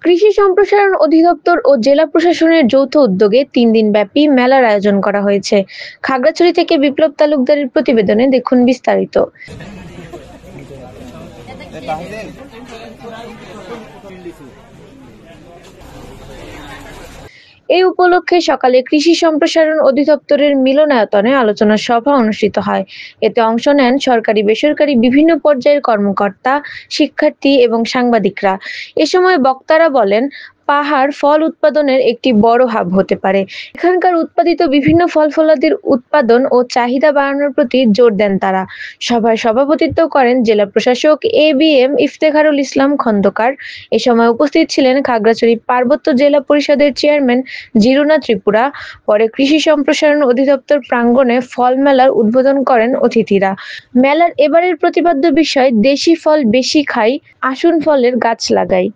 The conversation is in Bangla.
কৃষি সম্প্রসারণ অধিদপ্তর ও জেলা প্রশাসনের যৌথ উদ্যোগে ৩ দিনব্যাপী মেলার আয়োজন করা হয়েছে। খাগড়াছড়ি থেকে বিপ্লব তালুকদারের প্রতিবেদনে দেখুন বিস্তারিত। এই উপলক্ষে সকালে কৃষি সম্প্রসারণ অধিদপ্তরের মিলনায়তনে আলোচনা সভা অনুষ্ঠিত হয়। এতে অংশ নেন সরকারি বেসরকারি বিভিন্ন পর্যায়ের কর্মকর্তা, শিক্ষার্থী এবং সাংবাদিকরা। এ সময় বক্তারা বলেন, পাহাড় ফল উৎপাদনের একটি বড় হাব হতে পারে। এখানকার উৎপাদিত বিভিন্ন ফল-ফলাদির উৎপাদন ও চাহিদা বাড়ানোর প্রতি জোর দেন তারা। সভায় সভাপতিত্ব করেন জেলা প্রশাসক এ.বি.এম. ইফতেখারুল ইসলাম খন্দকার। এ সময় উপস্থিত ছিলেন খাগড়াছড়ি পার্বত্য জেলা পরিষদের চেয়ারম্যান জিরুনা ত্রিপুরা। পরে কৃষি সম্প্রসারণ অধিদপ্তর প্রাঙ্গণে ফল মেলার উদ্বোধন করেন অতিথিরা। মেলার এবারের প্রতিপাদ্য বিষয় দেশি ফল বেশি খাই, আসুন ফলের গাছ লাগাই।